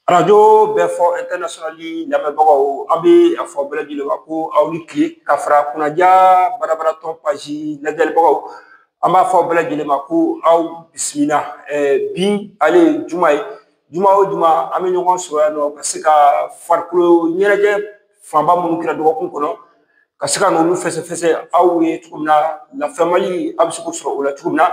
Radio bɛɛ fɔ internationally lamɛnbagaw an bɛ a fɔ bɛɛ lajɛlen ma ko aw ni tile ka fara kunnaja barabaratɔ page lajɛlibagaw an b'a fɔ bɛɛ lajɛlen ma ko aw bisimila bi ale ye juma ye juma o juma an bɛ ɲɔgɔn sɔrɔ yan nɔ ka se ka farikolo ɲɛnajɛ fanba minnu kɛra dɔgɔkun kɔnɔ ka se ka n'olu fɛsɛfɛsɛ aw ye cogo min na lafiya Mali a bɛ se k'o sɔrɔ o la cogo min na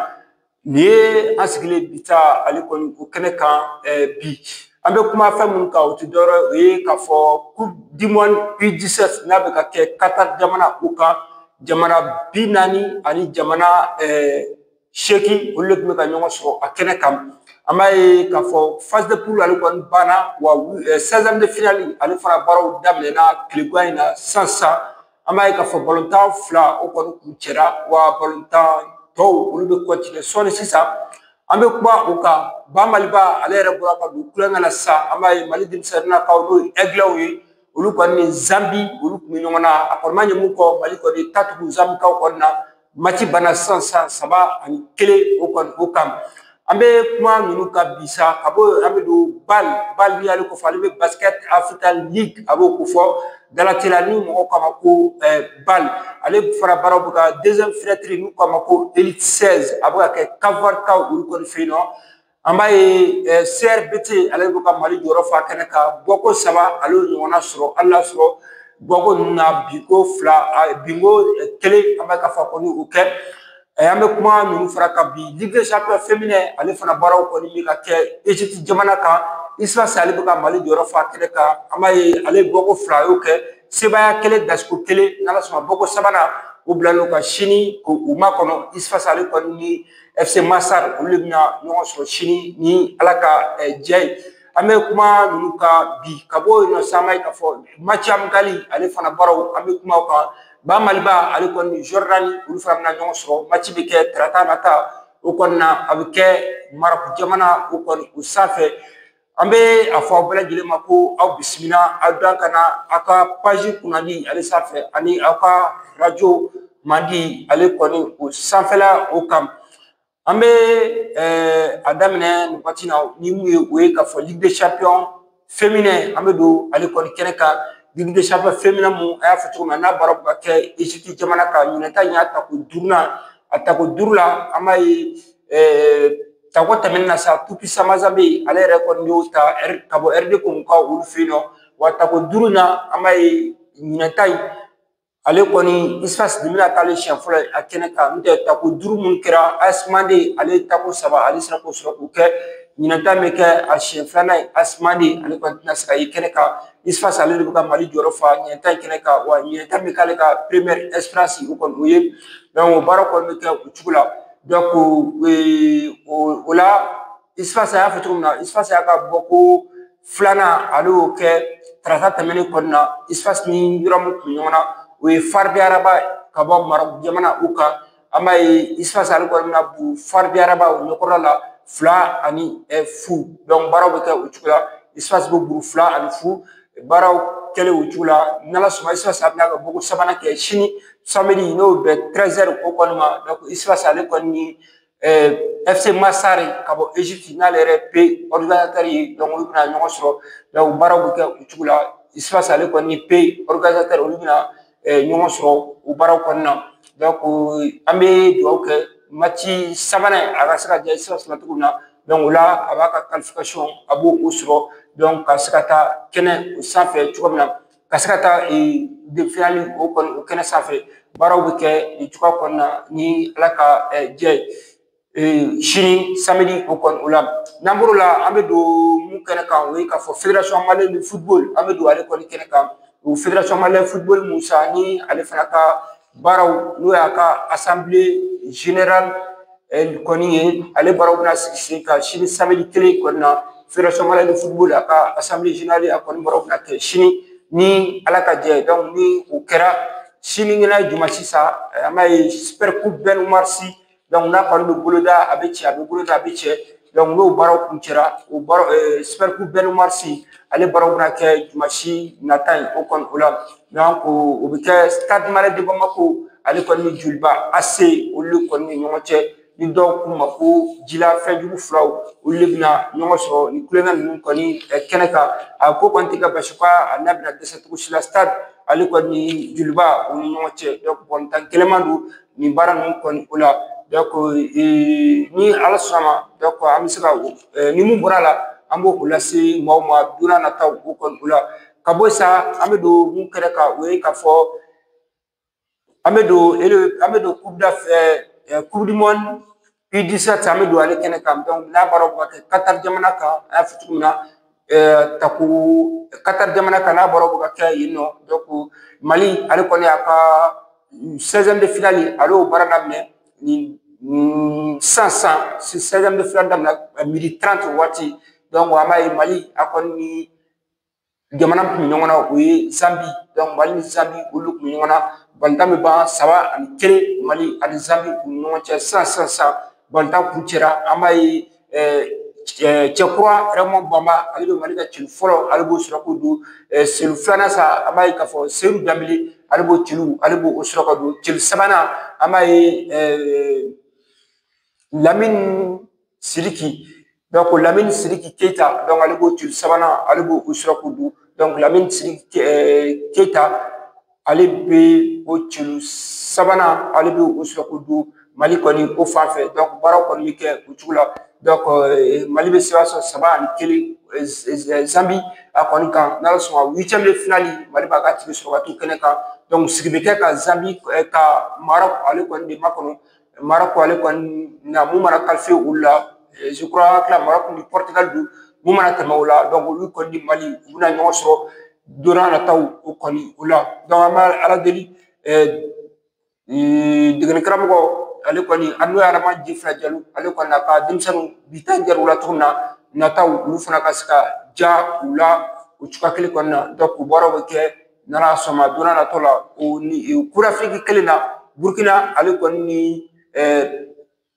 nin ye an sigilen bi ta ale kɔni o kɛnɛ kan bi an bɛ kuma fɛn minnu kan o tɛ dɔwɛrɛ o ye k'a fɔ coupe du monde U17 n'a bɛ ka kɛ Qatar jamana o kan jamana 40 ani jamana 8 olu de tun bɛ ka ɲɔgɔn sɔrɔ a kɛnɛ kan an b'a ye k'a fɔ phase de poule ale kɔni banna wa 16e de finale ale fana baaraw daminɛna tile gan in na sisan an b'a ye k'a fɔ balontan fila o kɔni kun cɛra wa balontan tɔw olu bɛ continuer sɔɔni sisan an bɛ kuma o kan ba maliba ale yɛrɛ bɔra ka don kulonkɛ la sisan an b'a ye mali denmisɛnninnakaw n'o ye aiglɛw ye olu kɔni ni zanbi olu tun bɛ ɲɔgɔn na a kɔni ma ɲɛ mun kɔ mali kɔni tatugu zanbikaw kɔni na mati banna sisan 3-1 o kɔni o kan an bɛ kuma ninnu kan bi sa ka bɔ an bɛ don bal ni ale ko fɔ ale bɛ basket african league a b'o ko fɔ dalatɛla ni mɔgɔw k'a ma ko bal ale fara baaraw bɛ ka deuxième fenêtre n'u k'a ma ko elite 16 a bɛ ka kɛ Cap-Vert kaw olu kɔni fɛ yen nɔ an b'a ye CRBT ale bɛ ka mali jɔyɔrɔ fa kɛnɛ kan bɔko 3 ale y'o ɲɔgɔnna sɔrɔ hali n'a sɔrɔ bɔko ninnu na binko 1 an bɛ ka fɔ kɔni o kɛ an bɛ kuma ninnu fara kan bi Ligue des champions féminin ale fana baaraw kɔni bɛ ka kɛ Egypte jamana kan Isipasi ale bɛ ka mali jɔyɔrɔ fa kɛnɛ kan an b'a ye ale bɔko 2 a y'o kɛ sebaya 1 dasiko 1 n'ala sɔnna bɔko 3nan o bilalen ka sini k'u makɔnɔ Isipasi ale kɔni ni FC Masar olu de bɛna ɲɔgɔn sɔrɔ sini ni ala ka jɛ ye an bɛ kuma ninnu kan bi ka bɔ yen nɔ sisan an b'a ye k'a fɔ match amicali ale fana baaraw an bɛ kuma o kan ba maliba ale kɔni ni Jordani olu fana bɛna ɲɔgɔn sɔrɔ match bɛ kɛ tarata nata o kɔni na a bɛ kɛ Maroc jamana o kɔni o sanfɛ an bɛ a fɔ aw bɛɛ lajɛlen ma ko aw bisimila aw dan ka na aw ka page kunnadi ale sanfɛ ani aw ka radio mandi ale kɔni o sanfɛla o kan an bɛ a daminɛ nin waati na ni mun ye o ye k'a fɔ Ligue des champions féminin an bɛ don ale kɔni kɛnɛ kan Ligue des champions féminin mun a y'a fɔ cogo min na n'a baara bɛ ka kɛ Egypte jamana kan ɲinɛ ta in y'a tako 5nan a tako 5 la an b'a ye tako tɛmɛnen na sa Tupisa Mazembe ale yɛrɛ kɔni y'o ta ka bɔ RD Congo ka olu fɛ yen nɔ wa tako 5 na an b'a ye ɲinɛ ta in ale kɔni Isipasi de bɛna k'ale siɲɛ fɔlɔ a kɛnɛ kan n'o tɛ tako 5 minnu kɛra AS Mande ale tako 3 ale sera k'o sɔrɔ k'o kɛ ɲinɛ ta bɛ kɛ a siɲɛ 2nan ye AS Mande ale kɔni tɛna se ka ye kɛnɛ kan Isipasi ale de bɛ ka mali jɔyɔrɔ fa ɲinɛ ta in kɛnɛ kan wa ɲinɛ ta bɛ k'ale ka première expérience o kɔni o ye o baara kɔni bɛ kɛ o cogo la donc o la Isipasi a y'a fɔ cogo min na Isipasi y'a ka bɔko 2nan ale y'o kɛ tarata tɛmɛnen kɔni na Isipasi ni yɔrɔ min tun ɲɔgɔn na o ye Fardi Araba ka bɔ Maroc jamana o kan an b'a ye Isipasi ale kɔni bɛna bu Fardi Araba o ɲɛkɔrɔla la 2-0 donc baaraw bɛ kɛ o cogo la Isipasi bɛ buru 2-0 baaraw kɛlen o cogo la n'ala sɔnna Isipasi a bɛna ka bɔko 3nan kɛ sini samedi n'o bɛ 13h o kɔni ma donc Isipasi ale kɔni ni FC Masar ka bɔ Egypte n'ale yɛrɛ pe organisateur ye donc olu bɛna ɲɔgɔn sɔrɔ donc baaraw bɛ kɛ o cogo la Isipasi ale kɔni ni pe organisateur olu bɛna ɲɔgɔn sɔrɔ o baaraw kɔnɔna na donc an bɛ dugawu kɛ match 3nan a ka se ka diya Isipasi ma cogo min na donc o la a b'a ka qualification a b'o sɔrɔ donc ka se ka taa kɛnɛ o sanfɛ cogo min na ka se ka taa demi-finale o kɔni o kɛnɛ sanfɛ baaraw bɛ kɛ nin cogoya kɔnɔna na ni ala ka jɛ ye sini samedi o kɔni o la n'an bɔr'o la an bɛ don mun kɛnɛ kan o ye k'a fɔ fédération malienne de football an bɛ don ale kɔni kɛnɛ kan o fédération malienne de football musa ni ale fana ka baaraw n'o y'a ka assemblée générale kɔni ye ale baaraw bɛna sigi sen kan sini samedi 1 kɔni na fédération malienne de football a ka assemblée générale a kɔni baaraw bɛna kɛ sini ni ala ka jɛ donc ni o kɛra sinikɛnɛ juma sisan an b'a ye super coupe Ben Umar Sy donc n'a kɔni bɛ boloda a bɛ cɛ a bɛ boloda a bɛ cɛ donc n'o baaraw kun cɛra o baaraw super coupe Ben Umar Sy ale baaraw bɛna kɛ jumasi nata in o kɔni o la donc o bɛ kɛ stade Malien de Bamako ale kɔni ni Joliba AC olu kɔni ni ɲɔgɔn cɛ ni dɔw k'u ma ko jila fɛnjugu furaw olu de bɛna ɲɔgɔn sɔrɔ ni kulonkɛ ninnu kɔni kɛnɛ kan a ko kɔni tɛ ka basi ko a n'a bɛna dɛsɛ cogo si la stade ale kɔni joliba u ni ɲɔgɔn cɛ bɔntan gɛlɛnman don nin baara ninnu kɔni o la ni ala sɔnna ma an bɛ se ka ni mun bɔra a la an b'o lase maaw ma don n'a nataw o kɔni o la ka bɔ sa an bɛ don mun kɛnɛ kan o ye k'a fɔ an bɛ don coupe du monde U17 an bɛ don ale kɛnɛ kan n'a baara bɛ ka kɛ Qatar jamana kan a y'a fɔ cogo min na Qatar jamana kan n'a baara bɛ ka kɛ yen nɔ Mali ale kɔni y'a ka 16e de finale ale y'o baara daminɛ ni sisan 16e de finale daminɛ 12h30 waati an b'a ye Mali a kɔni ni jamana kun bɛ ɲɔgɔn na o ye Zanbi Mali ni Zanbi olu kun bɛ ɲɔgɔn na balontan bɛ ban 3-1 Mali ani Zanbi u ni ɲɔgɔn cɛ sisan balontan kun cɛra an b'a ye cɛkura Raymond Bamba ale bɛ Mali ka celu fɔlɔ ale b'o sɔrɔ k'o don celu filanan sa an b'a ye k'a fɔ Seydou Danbele ale b'o sɔrɔ ka don celu sabanan an b'a ye Lamine Siriki Lamine Siriki Keita ale b'o celu sabanan ale b'o sɔrɔ k'o don Lamine Siriki Keita ale bɛ o celu sabanan ale b'o sɔrɔ k'o don Mali kɔni o fan fɛ baaraw kɔni bɛ kɛ o cogo la Mali bɛ se ka sɔrɔ 3-1 Zanbi a kɔni kan n'ala sɔnna 8e de finale Mali b'a ka tigi sɔrɔ ka t'o kɛnɛ kan sigi bɛ kɛ ka Zanbi ka Maroc ale kɔni de makɔnɔ Maroc ale kɔni na mun mana qualifié olu la je crois que Maroc ni Portugal don mun mana tɛmɛ o la olu kɔni ni Mali u bɛna ɲɔgɔn sɔrɔ don n'a nataw o kɔni o la an b'a ala deli degeli karamɔgɔ ale kɔni n'o ye Adama Jifira Jalo ale kɔni a ka denmisɛnninw bi taa jar'u la cogo min na nataw olu fana ka se ka ja u la o cogoya kelen kɔni na u baaraw bɛ kɛ n'ala sɔnna don n'a nataw la Coupe d'Afrique kelen na Burkina ale kɔni ni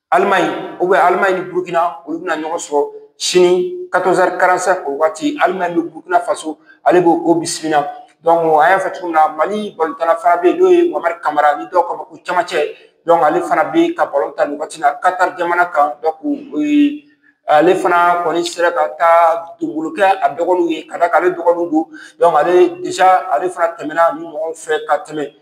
Allemagne Allemagne ni Burkina olu bɛna ɲɔgɔn sɔrɔ sini 14h45 o waati Allemagne ni Burkina Faso ale b'o bisimila a y'a fɔ cogo min na Mali balontanna fana bɛ yen n'o ye Mohamed Kamara ni dɔw k'a ma ko camancɛ ale fana bɛ ka balon ta nin waati in na Qatar jamana kan ale fana kɔni sera ka taa donbolo kɛ a dɔgɔninw ye ka d'a kan ale dɔgɔninw don ale fana tɛmɛna ni ɲɔgɔn fɛ ka tɛmɛ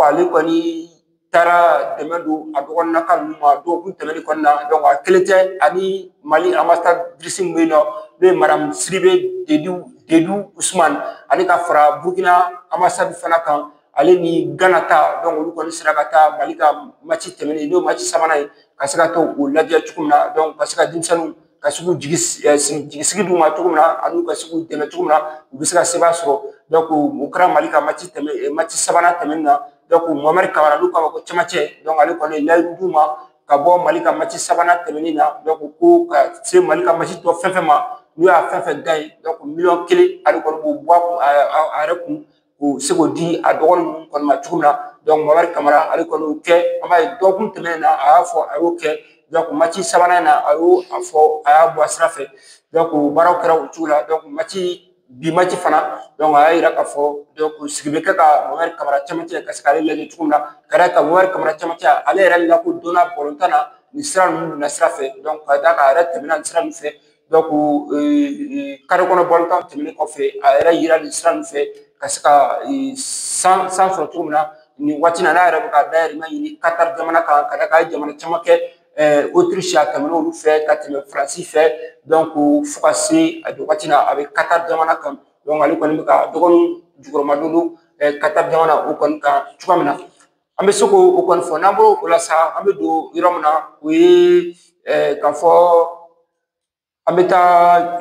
ale kɔni taara dɛmɛ don a dɔgɔninnaka ninnu ma dɔgɔkun tɛmɛnen kɔni na a kelen tɛ ani Mali ambassadrice min bɛ yen nɔ n'o ye madame Sidibe Dedou Ousmane ale ka fara Burkina ambassade fana kan ale ni Gana ta olu kɔni sera ka taa Mali ka match tɛmɛnen n'o match sabanan ye ka se ka taa o lajɛ cogo min na ka se ka denmisɛnninw ka se k'u jigisigi d'u ma cogo min na ani ka se k'u dɛmɛ cogo min na u bɛ se ka sɛbɛn sɔrɔ o kɛra Mali ka match sabanan tɛmɛnen na Mohamed Kamara n'u k'a ma ko camancɛ ale kɔni ye layidu d'u ma ka bɔ Mali ka match sabanan tɛmɛnen na ko ka se Mali ka match tɔ fɛn fɛn ma n'u y'a fɛn fɛn gagné $1,000,000 ale kɔni b'o bɔ a yɛrɛ kun k'o se k'o di a dɔgɔnin kɔni ma cogo min na Mohamed Kamara ale kɔni y'o kɛ an b'a ye dɔgɔkun tɛmɛnen na a y'a fɔ a y'o kɛ match sabanan na a y'o fɔ a y'a bɔ a sira fɛ baaraw kɛra o cogo la bi match fana a y'a yira k'a fɔ sigi bɛ kɛ ka Mohamed Kamara camancɛ ka se k'ale lajɛ cogo min na ka d'a kan Mohamed Kamara camancɛ ale yɛrɛ lakodɔnna balontan na nin sira ninnu na sira fɛ ka d'a kan a yɛrɛ tɛmɛna nin sira ninnu fɛ kare kɔnɔ balontan tɛmɛnen kɔfɛ a yɛrɛ yira nin sira ninnu fɛ ka se ka san sɔrɔ cogo min na nin waati na n'a yɛrɛ bɛ ka dayirimɛ ɲini Qatar jamana kan ka d'a kan a ye jamana caman kɛ Autriche a tɛmɛna olu fɛ ka tɛmɛ Faransi fɛ fo ka se a waati na a bɛ Qatar jamana kan ale kɔni bɛ ka dɔgɔnin jukɔrɔma don Qatar jamana o kɔni kan cogoya min na an bɛ se k'o kɔni fɔ n'an bɔr'o la sa an bɛ don yɔrɔ min na o ye k'a fɔ an bɛ taa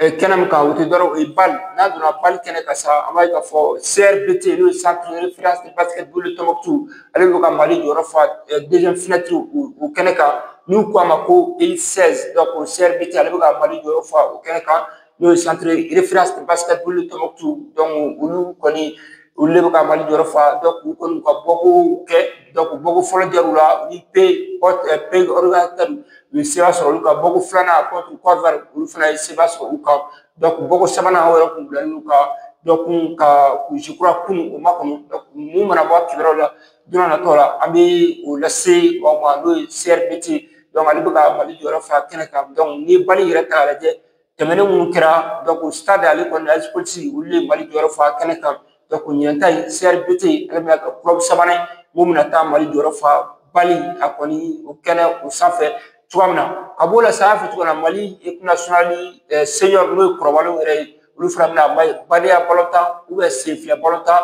kɛnɛ min kan o tɛ dɔrɔn o ye bali n'a donna bali kɛnɛ kan sa an b'a ye k'a fɔ CRBT n'o ye centre de référence de basketball de Tombouctou ale bɛ ka Mali jɔyɔrɔ fa deuxième fenêtre o kɛnɛ kan n'u ko a ma ko U16 CRBT ale bɛ ka Mali jɔyɔrɔ fa o kɛnɛ kan n'o ye centre de référence de basketball de Tombouctou olu kɔni olu de bɛ ka Mali jɔyɔrɔ fa u kɔni ka bɔko kɛ bɔko fɔlɔ jar'u la ni pays organisateur u ye seba sɔrɔ olu ka bɔko filanan contre Côte d'Ivoire olu fana ye seba sɔrɔ u kan bɔko sabanan o yɛrɛ kun bilalen n'u kan donc ka je crois kun o ma kɔnɔ donc mun mana bɔ kibaruyaw la don n'a nataw la an bɛ o lase aw ma n'o ye CRBT donc ale bɛ ka Mali jɔyɔrɔ fa kɛnɛ kan donc n'i ye Bali yɛrɛ ta k'a lajɛ tɛmɛnen minnu kɛra donc stade ale kɔni AS Police olu ye Mali jɔyɔrɔ fa kɛnɛ kan donc ɲinɛn ta in CRBT ale bɛna kɛ club sabanan ye mun bɛna taa Mali jɔyɔrɔ fa Bali a kɔni o kɛnɛ o sanfɛ cogoya min na ka b'o la sa an y'a fɔ cogo min na Mali équipe nationale senior n'o ye kɔrɔbalenw yɛrɛ ye olu fana bɛna baliya balontan senfilɛ balontan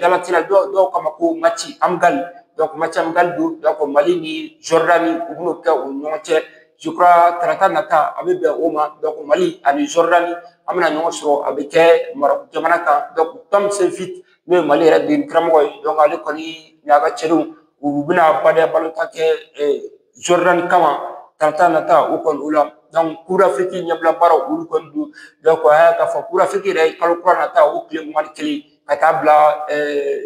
dalatina dɔw kama ko match amical donc match amical don donc Mali ni Jordanie u bɛn'o kɛ u ni ɲɔgɔn cɛ je crois tarata nata a bɛ bɛn o ma donc Mali ani Jordanie an bɛna ɲɔgɔn sɔrɔ a bɛ kɛ Maroc jamana kan donc Tom Saintfiet n'o ye Mali yɛrɛ degeli karamɔgɔ ye donc ale kɔni ni a ka cɛdenw u bɛna baliya balontan kɛ Jordanie kama tarata nata o kɔni o la donc Coupe d'Afrique ɲɛbila baaraw olu kɔni don donc a y'a k'a fɔ Coupe d'Afrique yɛrɛ kalo kura nata o tile 21 ka taa bila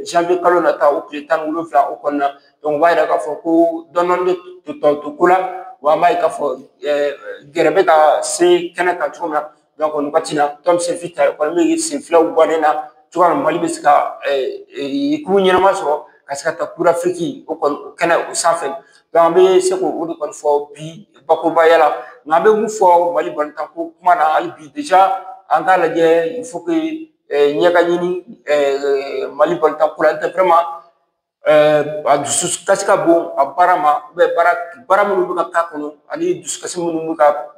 janvier kalo nata o tile 17 o kɔnɔna donc o b'a yira k'a fɔ ko dɔɔni bɛ to ko la wa an b'a ye k'a fɔ gɛrɛ bɛ ka se kɛnɛ kan cogo min na donc nin waati in na Tom Saintfiet kɔni bɛ senfilaw bɔnnen na cogoya min Mali bɛ se ka équipe ɲɛnama sɔrɔ ka se ka taa Coupe d'Afrique o kɔni o kɛnɛ o sanfɛ donc an bɛ se k'o de kɔni fɔ bi bakurubaya la nka an bɛ mun fɔ Mali balontan ko kuma na hali bi déjà an k'a lajɛ il faut que ɲɛ ka ɲini Mali balontan ko la n'o tɛ vraiment a dusukasi ka bon a baara ma baara minnu bɛ ka k'a kɔnɔ ani dusukasi minnu bɛ ka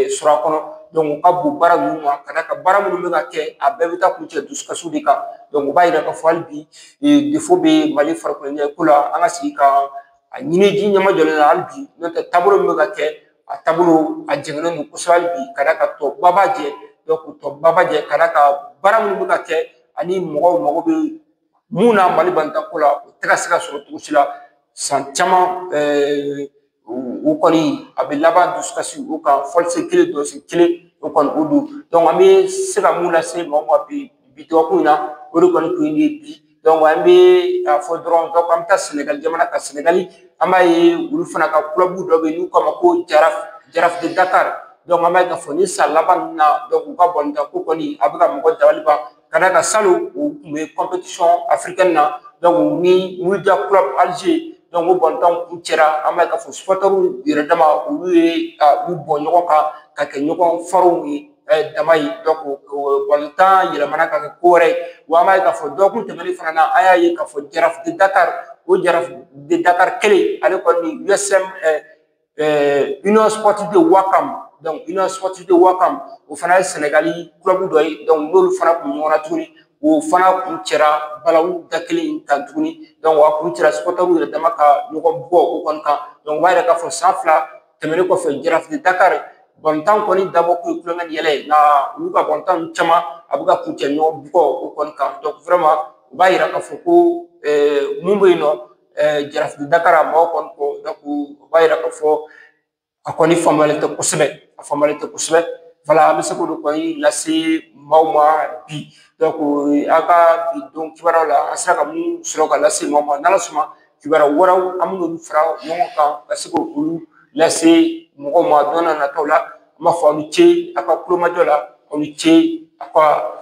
sɔrɔ a kɔnɔ donc u ka bon baara ninnu ma ka d'a kan baara minnu bɛ ka kɛ a bɛɛ bɛ taa kun cɛ dusukasiw de kan donc u b'a yira k'a fɔ hali bi défaut bɛ Mali farikolo ɲɛnajɛko la an ka sigi ka a ɲini ji ɲɛma jɔlen na hali bi n'o tɛ taabolo min bɛ ka kɛ a taabolo a jɛngɛnen don kosɛbɛ hali bi ka d'a kan tɔba b'a jɛ donc tɔba b'a jɛ ka d'a kan baara minnu bɛ ka kɛ ani mɔgɔw mago bɛ mun na Mali balontan ko la o tɛ ka se ka sɔrɔ cogo si la san caman o kɔni a bɛ laban dusukasi o kan fɔlisen kelen dɔsi kelen o kɔni o don donc an bɛ se ka mun lase maaw ma bi dɔgɔkun in na o de kɔni kun ye bi donc an bɛ a fɔ dɔrɔn donc an bɛ taa Sénégal jamana kan Sénégal an b'a ye olu fana ka club dɔ bɛ yen n'u k'a ma ko Jaraaf de Dakar donc an b'a ye k'a fɔ ni san laban ninnu na donc u ka balontan ko kɔni a bɛ ka mɔgɔ dabali ban ka d'a kan salon u tun bɛ compétition africaine na donc ni Wydad club Alger donc o balontanw kun cɛra an b'a ye k'a fɔ supporters yɛrɛ dama olu ye u bɔ ɲɔgɔn kan ka kɛ ɲɔgɔn farinw ye dama ye donc balontan yɛlɛmana ka kɛ ko wɛrɛ ye wa an b'a ye k'a fɔ dɔgɔkun tɛmɛnen fana na an y'a ye k'a fɔ Jaraaf de Dakar o Jaraaf de Dakar kelen ale kɔni USM Union Sportive de Ouakam donc Union Sportive de Ouakam o fana ye Sénégali club dɔ ye donc n'olu fana kun ɲɔgɔn na tuguni o fana kun cɛra balawu da kelen in kan tuguni donc wa kun cɛra supporters yɛrɛ dama ka ɲɔgɔn bɔ o kɔni kan donc o b'a yira k'a fɔ san 2 tɛmɛnen kɔfɛ Jaraaf de Dakar balontan kɔni dabɔ kun ye kulonkɛ ni yɛlɛ ye nka olu ka balontan caman a bɛ ka kun cɛ ɲɔgɔn bugɔ o kɔni kan donc vraiment o b'a yira k'a fɔ ko mun bɛ yen nɔ Jaraaf de Dakar a maaw kɔni kɔ donc o b'a yira k'a fɔ a kɔni faamuyalen tɛ kosɛbɛ voilà an bɛ se k'o de kɔni lase maaw ma bi donc a ka bi don kibaruyaw la an sera ka mun sɔrɔ ka lase maaw ma n'Ala sɔnna kibaruya wɛrɛw an bɛn'olu fara ɲɔgɔn kan ka se k'olu lase mɔgɔw ma don n'a nataw la an b'a fɔ aw ni ce a ka kulomajɔ la aw ni ce a ka